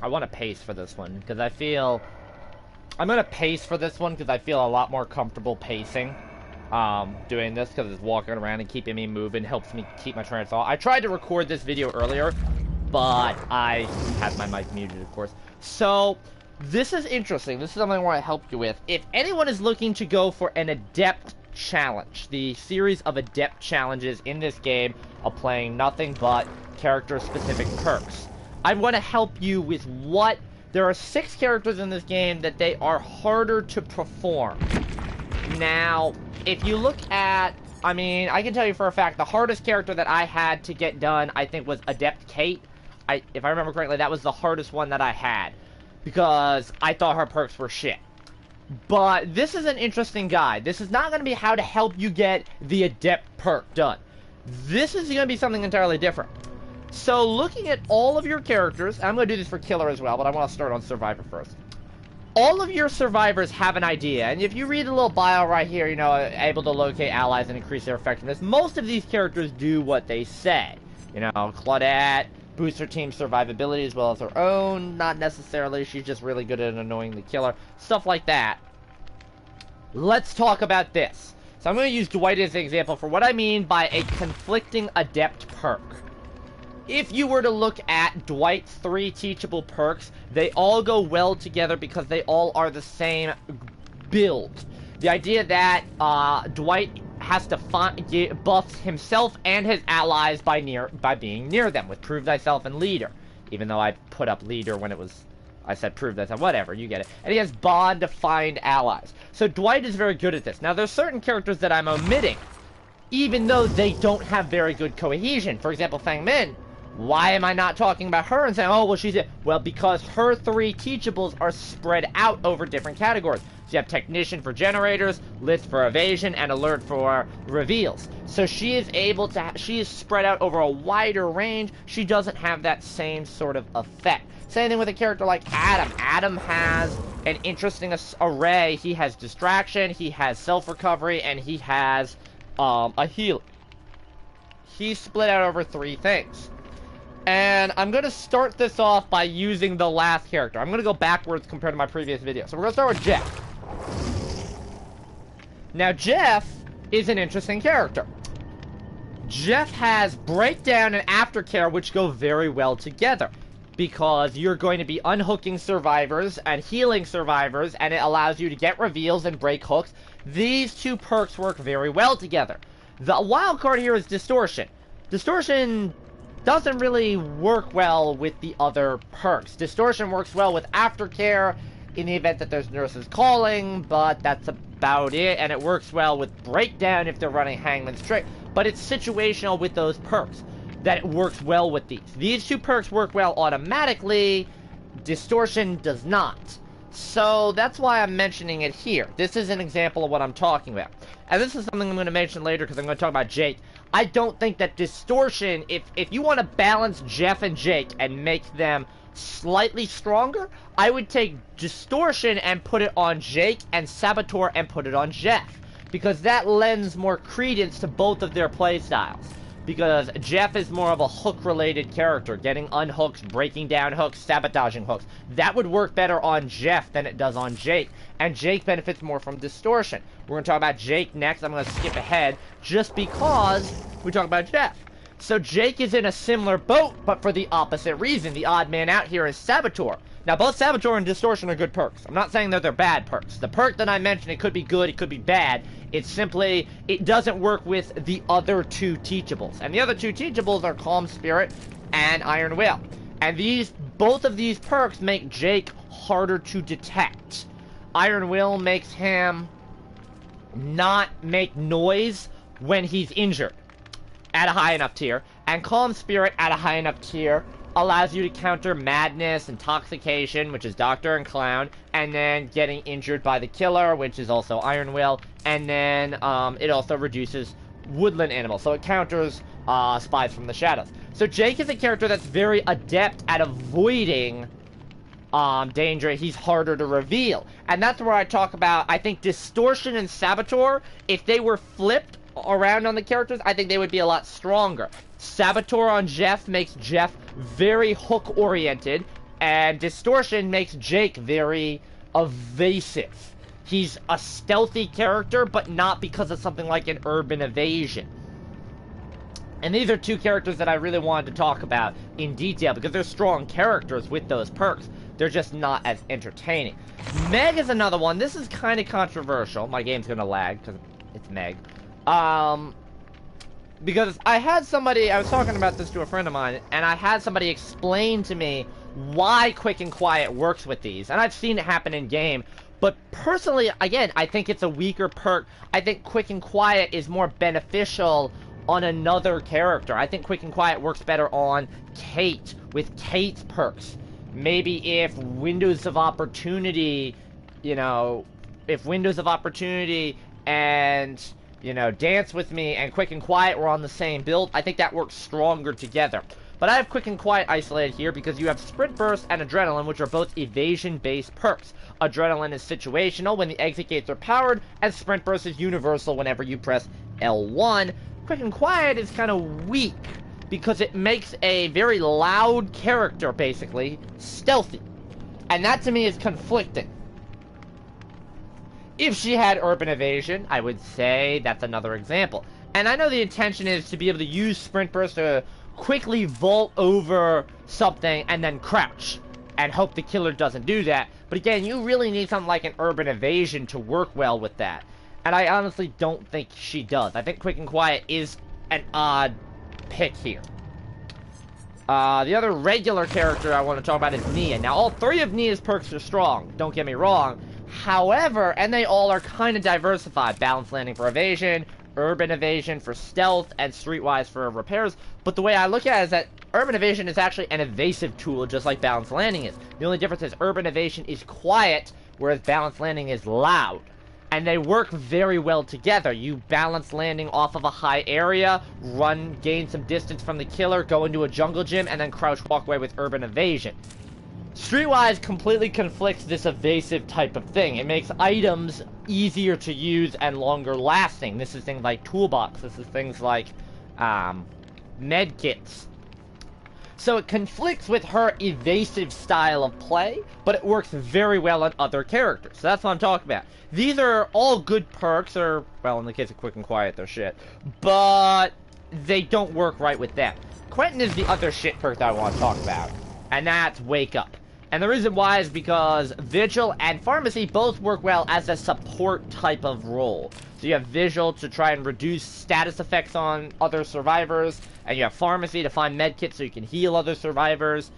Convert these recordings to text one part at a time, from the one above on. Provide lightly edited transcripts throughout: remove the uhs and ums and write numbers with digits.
I want to pace for this one because I feel I'm gonna pace for this one because I feel a lot more comfortable pacing. Doing this because it's walking around and keeping me moving helps me keep my train of thought. I tried to record this video earlier, but I had my mic muted, of course. So this is interesting. This is something I want to help you with. If anyone is looking to go for an adept challenge, the series of adept challenges in this game are playing nothing but character-specific perks. I want to help you with what... There are 6 characters in this game that they are harder to perform. Now, if you look at... I mean, I can tell you for a fact, the hardest character that I had to get done, I think, was Adept Kate. If I remember correctly, that was the hardest one that I had. Because I thought her perks were shit. But this is an interesting guide. This is not going to be how to help you get the Adept perk done. This is going to be something entirely different. So, looking at all of your characters, I'm going to do this for Killer as well, but I want to start on Survivor first. All of your survivors have an idea, and if you read the little bio right here, you know, able to locate allies and increase their effectiveness, most of these characters do what they say. You know, Claudette boosts her team's survivability as well as her own, not necessarily, she's just really good at annoying the killer, stuff like that. Let's talk about this. So I'm going to use Dwight as an example for what I mean by a conflicting adept perk. If you were to look at Dwight's 3 teachable perks, they all go well together because they all are the same build. The idea that Dwight has to buff himself and his allies by being near them with Prove Thyself and Leader. Even though I put up Leader when I said Prove Thyself, whatever, you get it. And he has Bond to find allies. So Dwight is very good at this. Now there's certain characters that I'm omitting, even though they don't have very good cohesion. For example, Fang Min. Why am I not talking about her and saying, oh, well, she's it? Well, because her 3 teachables are spread out over different categories. So you have Technician for generators, List for evasion, and Alert for reveals. So she is able to, she is spread out over a wider range. She doesn't have that same sort of effect. Same thing with a character like Adam. Adam has an interesting array. He has Distraction, he has Self-Recovery, and he has a heal. He's split out over 3 things. And I'm going to start this off by using the last character. I'm going to go backwards compared to my previous video. So we're going to start with Jeff. Now, Jeff is an interesting character. Jeff has Breakdown and Aftercare, which go very well together. Because you're going to be unhooking survivors and healing survivors, and it allows you to get reveals and break hooks. These 2 perks work very well together. The wild card here is Distortion. Distortion doesn't really work well with the other perks. Distortion works well with Aftercare in the event that there's nurses calling, but that's about it. And it works well with Breakdown if they're running Hangman's Trick. But it's situational with those perks that it works well with these. These 2 perks work well automatically. Distortion does not. So that's why I'm mentioning it here. This is an example of what I'm talking about. And this is something I'm going to mention later because I'm going to talk about Jake. I don't think that Distortion, if you want to balance Jeff and Jake and make them slightly stronger, I would take Distortion and put it on Jake and Saboteur and put it on Jeff. Because that lends more credence to both of their playstyles. Because Jeff is more of a hook-related character, getting unhooked, breaking down hooks, sabotaging hooks. That would work better on Jeff than it does on Jake. And Jake benefits more from Distortion. We're going to talk about Jake next. I'm going to skip ahead just because we talk about Jeff. So Jake is in a similar boat, but for the opposite reason. The odd man out here is Saboteur. Now, both Saboteur and Distortion are good perks. I'm not saying that they're bad perks. The perk that I mentioned, it could be good, it could be bad. It's simply, it doesn't work with the other 2 teachables. And the other 2 teachables are Calm Spirit and Iron Will. And both of these perks make Jake harder to detect. Iron Will makes him not make noise when he's injured at a high enough tier. And Calm Spirit at a high enough tier allows you to counter madness, intoxication, which is Doctor and Clown, and then getting injured by the killer, which is also Iron Will, and then it also reduces woodland animals, so it counters spies from the shadows. So Jake is a character that's very adept at avoiding danger. He's harder to reveal, and that's where I talk about, I think Distortion and Saboteur, if they were flipped around on the characters, I think they would be a lot stronger. Saboteur on Jeff makes Jeff very hook-oriented, And Distortion makes Jake very evasive. He's a stealthy character, but not because of something like an Urban Evasion. And these are two characters that I really wanted to talk about in detail because they're strong characters with those perks. They're just not as entertaining. Meg is another one. This is kind of controversial. My game's gonna lag because it's Meg. Because I had somebody, I was talking about this to a friend of mine, and I had somebody explain to me why Quick and Quiet works with these. And I've seen it happen in game. But personally, again, I think it's a weaker perk. I think Quick and Quiet is more beneficial on another character. I think Quick and Quiet works better on Kate, with Kate's perks. Maybe if Windows of Opportunity, you know, if Windows of Opportunity and, you know, Dance With Me and Quick and Quiet were on the same build, I think that works stronger together. But I have Quick and Quiet isolated here because you have Sprint Burst and Adrenaline, which are both evasion-based perks. Adrenaline is situational when the exit gates are powered, and Sprint Burst is universal whenever you press L1. Quick and Quiet is kind of weak because it makes a very loud character, basically, stealthy. And that to me is conflicting. If she had Urban Evasion, I would say that's another example. And I know the intention is to be able to use Sprint Burst to quickly vault over something and then crouch and hope the killer doesn't do that. But again, you really need something like an Urban Evasion to work well with that. And I honestly don't think she does. I think Quick and Quiet is an odd pick here. The other regular character I want to talk about is Nia. Now, all three of Nia's perks are strong, don't get me wrong. However, and they all are kind of diversified. Balance Landing for evasion, Urban Evasion for stealth, and Streetwise for repairs. But the way I look at it is that Urban Evasion is actually an evasive tool, just like Balance Landing is. The only difference is Urban Evasion is quiet, whereas Balance Landing is loud. And they work very well together. You balance landing off of a high area, gain some distance from the killer, go into a jungle gym, and then crouch walk away with Urban Evasion. Streetwise completely conflicts this evasive type of thing. It makes items easier to use and longer lasting. This is things like toolbox. This is things like med kits. So it conflicts with her evasive style of play, but it works very well on other characters. So that's what I'm talking about. These are all good perks, or, well, in the case of Quick and Quiet, they're shit. But they don't work right with them. Quentin is the other shit perk that I want to talk about, and that's Wake Up. And the reason why is because Vigil and Pharmacy both work well as a support type of role. So you have Vigil to try and reduce status effects on other survivors, and you have Pharmacy to find medkits so you can heal other survivors.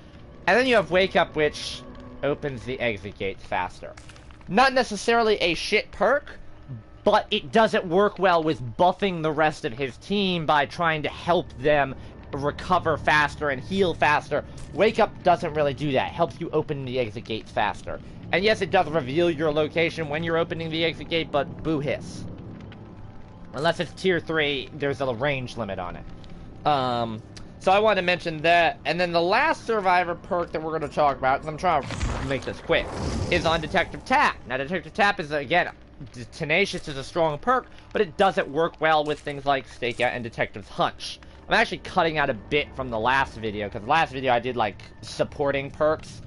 And then you have Wake Up, which opens the exit gates faster. Not necessarily a shit perk, but it doesn't work well with buffing the rest of his team by trying to help them recover faster and heal faster. Wake Up doesn't really do that. It helps you open the exit gates faster. And yes, it does reveal your location when you're opening the exit gate, but boo hiss. Unless it's tier 3, there's a range limit on it. So I wanted to mention that. And then the last survivor perk that we're going to talk about, and I'm trying to make this quick, is on Detective Tap. Now, Detective Tap is, again, Tenacious is a strong perk, but it doesn't work well with things like Stakeout and Detective's Hunch. I'm actually cutting out a bit from the last video, because the last video I did, like, supporting perks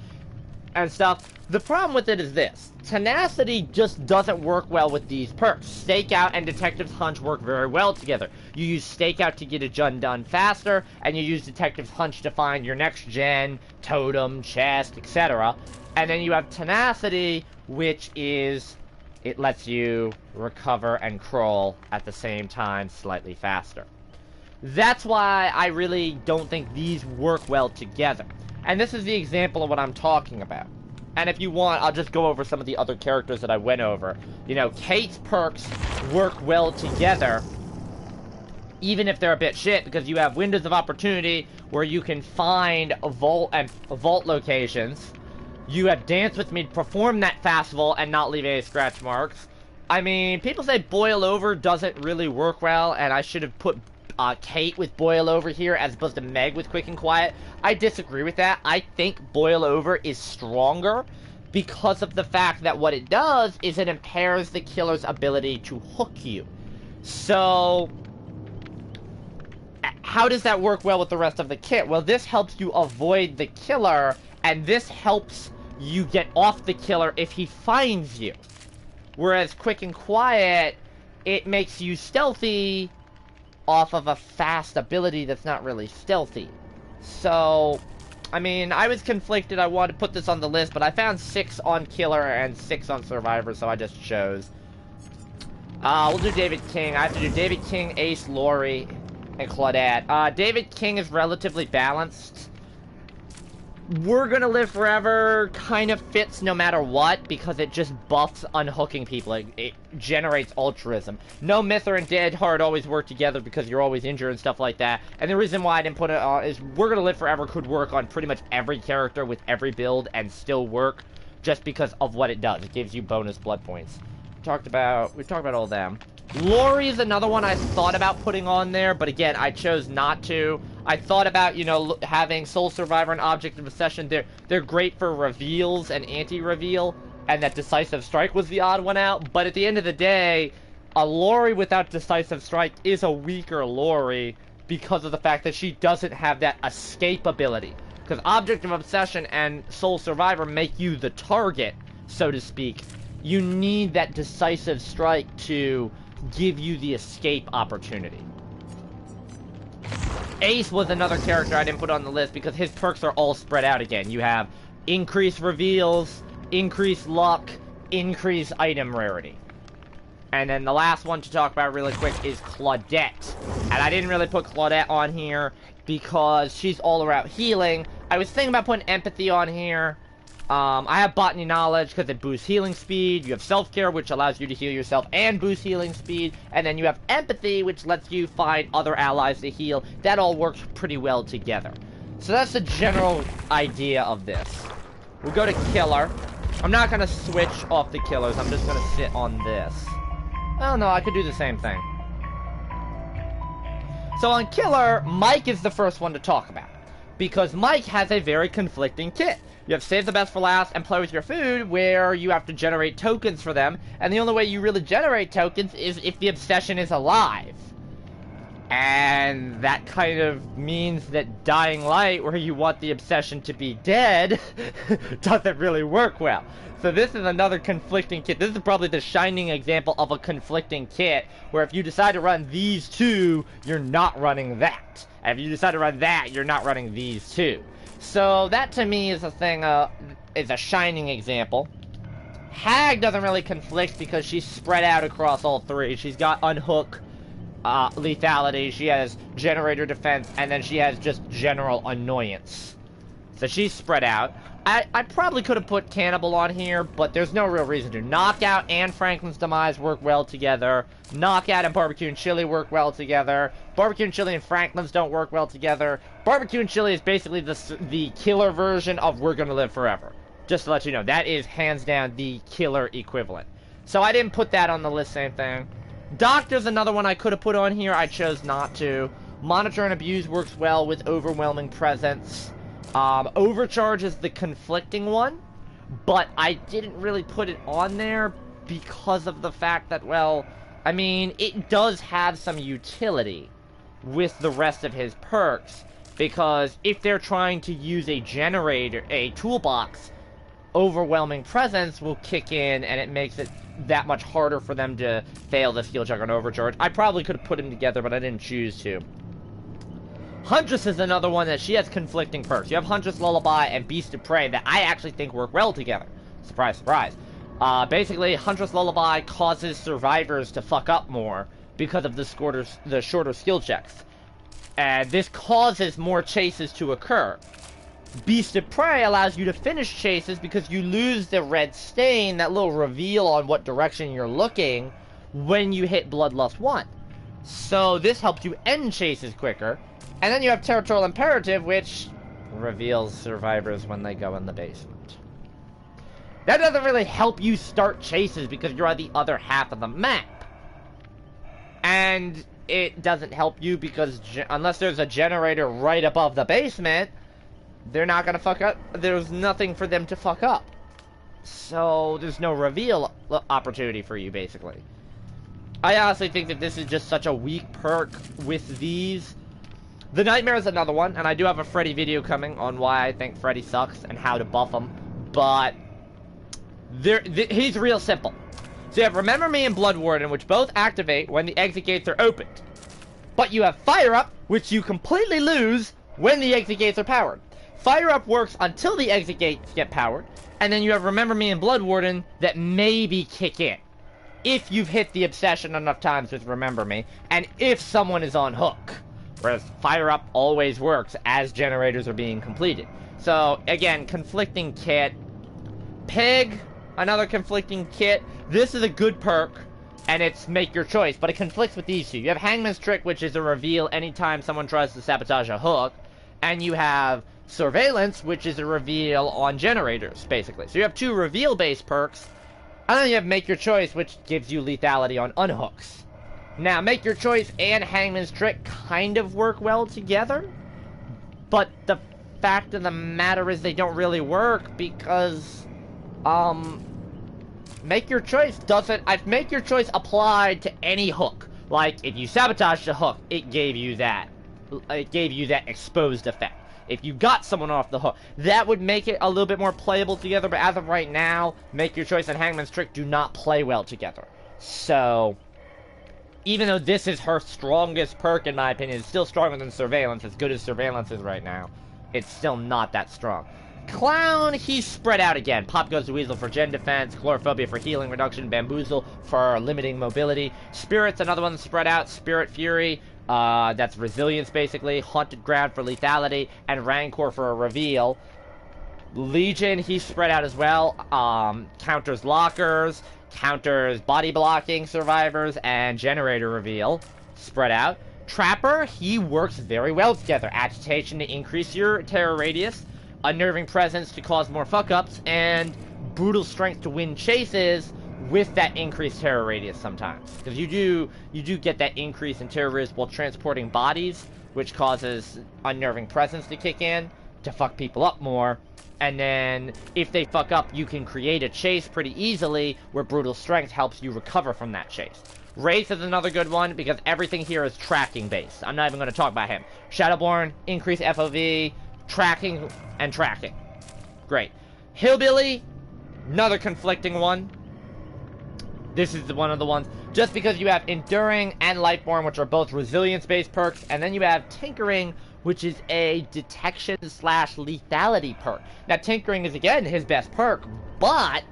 and stuff. The problem with it is this. Tenacity just doesn't work well with these perks. Stakeout and Detective's Hunch work very well together. You use Stakeout to get a gun done faster, and you use Detective's Hunch to find your next gen, totem, chest, etc. And then you have Tenacity, which is, it lets you recover and crawl at the same time slightly faster. That's why I really don't think these work well together. And this is the example of what I'm talking about. And if you want, I'll just go over some of the other characters that I went over. You know, Kate's perks work well together, even if they're a bit shit, because you have Windows of Opportunity where you can find vault locations. You have Dance With Me to perform that fast vault and not leave any scratch marks. I mean, people say Boil Over doesn't really work well, and I should have put Kate with Boil Over here as opposed to Meg with Quick and Quiet. I disagree with that. I think Boil Over is stronger because of the fact that what it does is it impairs the killer's ability to hook you. So, how does that work well with the rest of the kit? Well, this helps you avoid the killer And this helps you get off the killer if he finds you. Whereas Quick and Quiet, it makes you stealthy off of a fast ability that's not really stealthy. So, I mean, I was conflicted. I wanted to put this on the list, but I found 6 on Killer and 6 on Survivor, so I just chose. We'll do David King. I have to do David King, Ace, Lori, and Claudette. David King is relatively balanced. We're Gonna Live Forever kind of fits no matter what, because it just buffs unhooking people. It generates altruism. No Myther and Dead Hard always work together because you're always injured and stuff like that. And the reason why I didn't put it on is We're Gonna Live Forever could work on pretty much every character with every build and still work, just because of what it does. It gives you bonus blood points. We talked about all them. Lori's another one I thought about putting on there, but again, I chose not to. I thought about, you know, having Soul Survivor and Object of Obsession. They're great for reveals and anti-reveal, and that Decisive Strike was the odd one out. But at the end of the day, a Lori without Decisive Strike is a weaker Lori because of the fact that she doesn't have that escape ability. Because Object of Obsession and Soul Survivor make you the target, so to speak. You need that Decisive Strike to give you the escape opportunity. Ace was another character I didn't put on the list because his perks are all spread out again. You have increased reveals, increased luck, increased item rarity. And then the last one to talk about really quick is Claudette. And I didn't really put Claudette on here because she's all around healing. I was thinking about putting Empathy on here. I have Botany Knowledge because it boosts healing speed. You have Self-Care, which allows you to heal yourself and boost healing speed. And then you have Empathy, which lets you find other allies to heal. That all works pretty well together. So that's the general idea of this. We'll go to Killer. I'm not going to switch off the Killers. I'm just going to sit on this. Oh, no, I could do the same thing. So on Killer, Mike is the first one to talk about. Because Mike has a very conflicting kit. You have Save the Best for Last and Play with Your Food, where you have to generate tokens for them, and the only way you really generate tokens is if the obsession is alive. And that kind of means that Dying Light, where you want the obsession to be dead, doesn't really work well. So this is another conflicting kit. This is probably the shining example of a conflicting kit, where if you decide to run these two, you're not running that. And if you decide to run that, you're not running these two. So that to me is a thing, is a shining example. Hag doesn't really conflict because she's spread out across all three. She's got Unhook, lethality, she has generator defense, and then she has just general annoyance. So she's spread out. I probably could have put Cannibal on here, but there's no real reason to. Knockout and Franklin's Demise work well together. Knockout and Barbecue and Chili work well together. Barbecue and Chili and Franklin's don't work well together. Barbecue and Chili is basically the killer version of We're Gonna Live Forever. Just to let you know, that is hands down the killer equivalent. So I didn't put that on the list, same thing. Doctor's another one I could have put on here, I chose not to. Monitor and Abuse works well with Overwhelming Presence. Overcharge is the conflicting one, but I didn't really put it on there because of the fact that, well, I mean, it does have some utility with the rest of his perks, because if they're trying to use a generator, a toolbox, Overwhelming Presence will kick in, and it makes it that much harder for them to fail the skill check on Overcharge. I probably could have put them together, but I didn't choose to. Huntress is another one that she has conflicting perks. You have Huntress Lullaby and Beast of Prey that I actually think work well together. Surprise, surprise. Basically, Huntress Lullaby causes survivors to fuck up more because of the shorter skill checks. And this causes more chases to occur. Beast of Prey allows you to finish chases because you lose the red stain, that little reveal on what direction you're looking, when you hit Bloodlust 1. So this helps you end chases quicker. And then you have Territorial Imperative, which reveals survivors when they go in the basement. That doesn't really help you start chases because you're on the other half of the map. And it doesn't help you because unless there's a generator right above the basement, they're not gonna fuck up. There's nothing for them to fuck up. So there's no reveal opportunity for you, basically. I honestly think that this is just such a weak perk with these. The Nightmare is another one, and I do have a Freddy video coming on why I think Freddy sucks and how to buff him, but he's real simple. So you have Remember Me and Blood Warden, which both activate when the exit gates are opened. But you have Fire Up, which you completely lose when the exit gates are powered. Fire Up works until the exit gates get powered, and then you have Remember Me and Blood Warden that maybe kick in if you've hit the obsession enough times with Remember Me, and if someone is on hook. Whereas Fire Up always works as generators are being completed. So, again, conflicting kit. Pig, another conflicting kit. This is a good perk, and it's Make Your Choice, but it conflicts with these two. You have Hangman's Trick, which is a reveal anytime someone tries to sabotage a hook, and you have Surveillance, which is a reveal on generators, basically. So you have two reveal-based perks, and then you have Make Your Choice, which gives you lethality on unhooks. Now, Make Your Choice and Hangman's Trick kind of work well together, but the fact of the matter is they don't really work because, Make Your Choice doesn't... Make Your Choice applied to any hook. Like, if you sabotaged a hook, it gave you that. It gave you that exposed effect. If you got someone off the hook, that would make it a little bit more playable together, but as of right now, Make Your Choice and Hangman's Trick do not play well together. So, even though this is her strongest perk, in my opinion, it's still stronger than Surveillance, as good as Surveillance is right now, it's still not that strong. Clown, he's spread out again. Pop Goes the Weasel for gen defense, Chlorophobia for healing reduction, Bamboozle for limiting mobility. Spirit's another one spread out, Spirit Fury, that's resilience basically, Haunted Ground for lethality, and Rancor for a reveal. Legion, he's spread out as well, counters lockers, counters body blocking survivors, and generator reveal, spread out. Trapper, he works very well together. Agitation to increase your terror radius, Unnerving Presence to cause more fuck-ups, and Brutal Strength to win chases with that increased terror radius sometimes. Because you do get that increase in terror radius while transporting bodies, which causes Unnerving Presence to kick in to fuck people up more. And then, if they fuck up, you can create a chase pretty easily, where Brutal Strength helps you recover from that chase. Wraith is another good one, because everything here is tracking based. I'm not even going to talk about him. Shadowborn, increase FOV, tracking, and tracking. Great. Hillbilly, another conflicting one. This is one of the ones, just because you have Enduring and Lightborn, which are both resilience-based perks, and then you have Tinkering, which is a detection/lethality perk. Now, Tinkering is, again, his best perk, but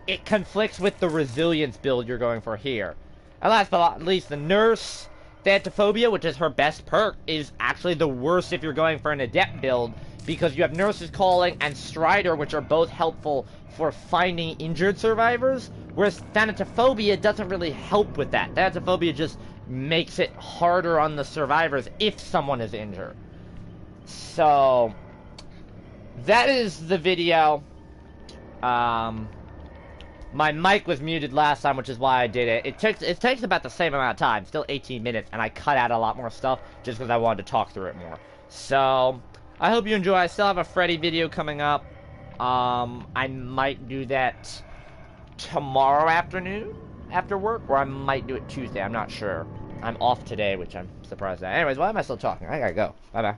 it conflicts with the resilience build you're going for here. And last but not least, the Nurse, Thanatophobia, which is her best perk, is actually the worst if you're going for an Adept build, because you have Nurse's Calling and Strider, which are both helpful for finding injured survivors, whereas Thanatophobia doesn't really help with that. Thanatophobia just makes it harder on the survivors if someone is injured. So, that is the video. My mic was muted last time, which is why I did it. It takes about the same amount of time, still 18 minutes, and I cut out a lot more stuff just because I wanted to talk through it more. So, I hope you enjoy. I still have a Freddy video coming up. I might do that tomorrow afternoon after work, or I might do it Tuesday. I'm not sure. I'm off today, which I'm surprised at. Anyways, why am I still talking? I gotta go. Bye-bye.